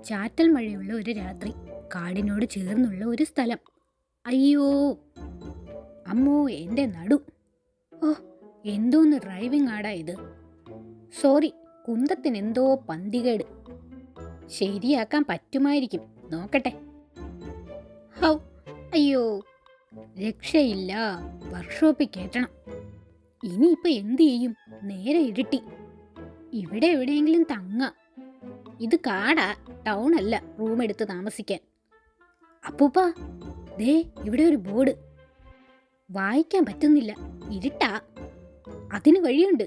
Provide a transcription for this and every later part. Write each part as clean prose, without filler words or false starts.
ചാറ്റൽ മഴയുള്ള ഒരു രാത്രി, കാടിനോട് ചേർന്നുള്ള ഒരു സ്ഥലം. അയ്യോ അമ്മോ, എൻ്റെ നടു! ഓ, എന്തോന്ന് ഡ്രൈവിംഗ് ആടാ ഇത്. സോറി, കുന്തത്തിന് എന്തോ പന്തികേട്. ശരിയാക്കാൻ പറ്റുമായിരിക്കും, നോക്കട്ടെ. ഹൗ, അയ്യോ, രക്ഷയില്ല. വർക്ക്ഷോപ്പിൽ കയറ്റണം. ഇനിയിപ്പോൾ എന്തു ചെയ്യും? നേരെ ഇരുട്ടി. ഇവിടെ എവിടെയെങ്കിലും തങ്ങാം. ഇത് കാടാ, ടൗൺ അല്ല റൂം എടുത്ത് താമസിക്കാൻ. അപ്പൂപ്പ, ദേ ഇവിടെ ഒരു ബോർഡ്. വായിക്കാൻ പറ്റുന്നില്ല, ഇരുട്ടാ. അതിന് വഴിയുണ്ട്.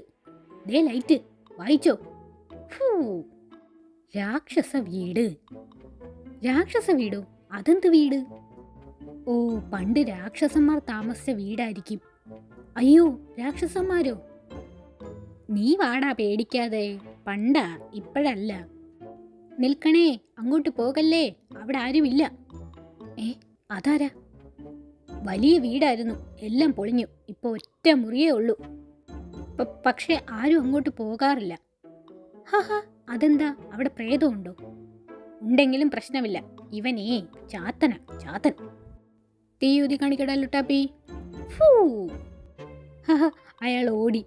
ദേ ലൈറ്റ്, വായിച്ചോ. രാക്ഷസ വീട്. രാക്ഷസ വീടോ? അതെന്ത് വീട്? ഓ, പണ്ട് രാക്ഷസന്മാർ താമസിച്ച വീടായിരിക്കും. അയ്യോ, രാക്ഷസന്മാരോ? നീ വാടാ, പേടിക്കാതെ. പണ്ടാ, ഇപ്പോഴല്ല. നിൽക്കണേ, അങ്ങോട്ട് പോകല്ലേ, അവിടെ ആരുമില്ല. അതാരാ? വലിയ വീടായിരുന്നു, എല്ലാം പൊളിഞ്ഞു. ഇപ്പോൾ ഒറ്റ മുറിയേ ഉള്ളൂ. പക്ഷേ ആരും അങ്ങോട്ട് പോകാറില്ല. ഹാ, അതെന്താ? അവിടെ പ്രേതമുണ്ടോ? ഉണ്ടെങ്കിലും പ്രശ്നമില്ല. ഇവനേ ചാത്തൻ. തീയൂതി കാണിക്കടാ ലുട്ടാപ്പി. അയാൾ ഓടി.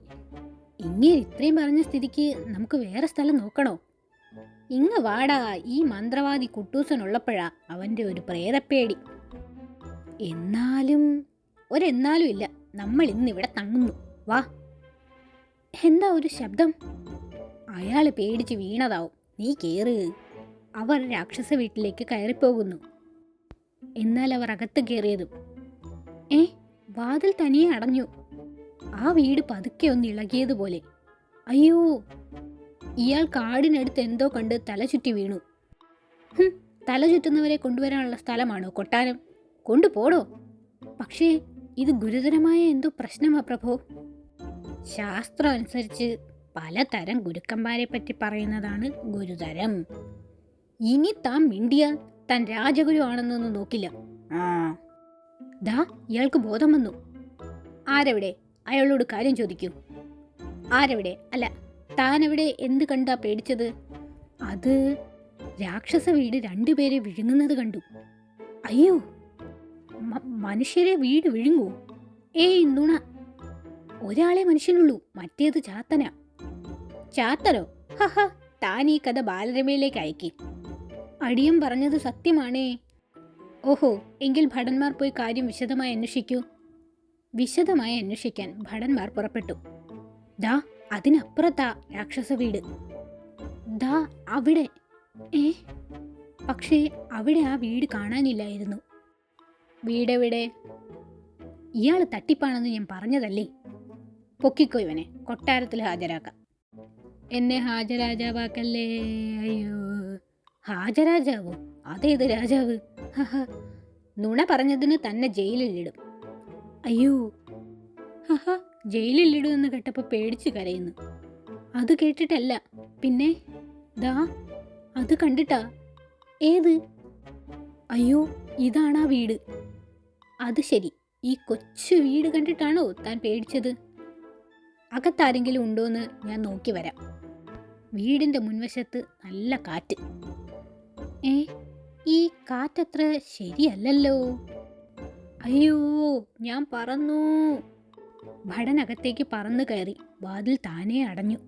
ഇങ്ങനെ ഇത്രയും പറഞ്ഞ സ്ഥിതിക്ക് നമുക്ക് വേറെ സ്ഥലം നോക്കണോ? ഇങ്ങ് വാടാ, ഈ മന്ത്രവാദി കുട്ടൂസനുള്ളപ്പോഴാ അവൻ്റെ ഒരു പ്രേതപ്പേടി. എന്നാലും ഇല്ല, നമ്മൾ ഇന്നിവിടെ തങ്ങുന്നു. വാ. എന്താ ഒരു ശബ്ദം? അയാൾ പേടിച്ച് വീണതാവും. നീ കേറ്. അവർ രാക്ഷസ വീട്ടിലേക്ക് കയറിപ്പോകുന്നു. എന്നാൽ അവർ അകത്ത് കയറിയതും വാതിൽ തനിയെ അടഞ്ഞു. ആ വീട് പതുക്കെ ഒന്ന് ഇളകിയതുപോലെ. അയ്യോ, ഇയാൾ കാടിനടുത്ത് എന്തോ കണ്ട് തല ചുറ്റി വീണു. തല ചുറ്റുന്നവരെ കൊണ്ടുവരാനുള്ള സ്ഥലമാണോ കൊട്ടാരം? കൊണ്ടുപോടോ. പക്ഷേ ഇത് ഗുരുതരമായ എന്തോ പ്രശ്നമാ പ്രഭോ. ശാസ്ത്രം അനുസരിച്ച് പലതരം ഗുരുക്കന്മാരെ പറ്റി പറയുന്നതാണ് ഗുരുതരം. ഇനി താൻ മിണ്ടിയാൽ താൻ രാജഗുരു ആണെന്നൊന്നും നോക്കില്ല. ദാ, ഇയാൾക്ക് ബോധം വന്നു. ആരെവിടെ? അയാളോട് കാര്യം ചോദിക്കൂ. ആരെവിടെ? അല്ല, താനെവിടെ? എന്ത് കണ്ടാ പേടിച്ചത്? അത് രാക്ഷസ വീട് രണ്ടുപേരെ വിഴുങ്ങുന്നത് കണ്ടു. അയ്യോ, മനുഷ്യരെ വീട് വിഴുങ്ങൂ? ഏയ് നുണ. ഒരാളെ മനുഷ്യനുള്ളൂ, മറ്റേത് ചാത്തനാ. ചാത്തനോ? ഹഹ, താൻ ഈ കഥ ബാലരമയിലേക്ക് അയക്കി. അടിയം പറഞ്ഞത് സത്യമാണേ. ഓഹോ, എങ്കിൽ ഭടന്മാർ പോയി കാര്യം വിശദമായി അന്വേഷിക്കൂ. വിശദമായി അന്വേഷിക്കാൻ ഭടന്മാർ പുറപ്പെട്ടു. ദാ, അതിനപ്പുറത്താ രാക്ഷസ വീട്. ദാ അവിടെ. പക്ഷേ അവിടെ ആ വീട് കാണാനില്ലായിരുന്നു. വീടെവിടെ? ഇയാൾ തട്ടിപ്പാണെന്ന് ഞാൻ പറഞ്ഞതല്ലേ. പൊക്കിക്കോ ഇവനെ, കൊട്ടാരത്തിൽ ഹാജരാക്കാം. എന്നെ ഹാജരാജാവാക്കല്ലേ. അയ്യോ, ഹാജരാജാവോ? അതേത് രാജാവ്? നുണ പറഞ്ഞതിന് തന്നെ ജയിലിലിടും. അയ്യോ, ജയിലിലിടുമെന്ന് കേട്ടപ്പോൾ പേടിച്ച് കരയുന്നു. അത് കേട്ടിട്ടല്ല, പിന്നെ ദാ അത് കണ്ടിട്ടാ. ഏത്? അയ്യോ, ഇതാണാ വീട്. അത് ശരി, ഈ കൊച്ചു വീട് കണ്ടിട്ടാണോ താൻ പേടിച്ചത്? അകത്താരെങ്കിലും ഉണ്ടോയെന്ന് ഞാൻ നോക്കി വരാം. വീടിൻ്റെ മുൻവശത്ത് നല്ല കാറ്റ്. ഈ കാറ്റത്ര ശരിയല്ലല്ലോ. അയ്യോ, ഞാൻ പറന്നു. ഭടനകത്തേക്ക് പറന്നു കയറി. വാതിൽ താനേ അടഞ്ഞു.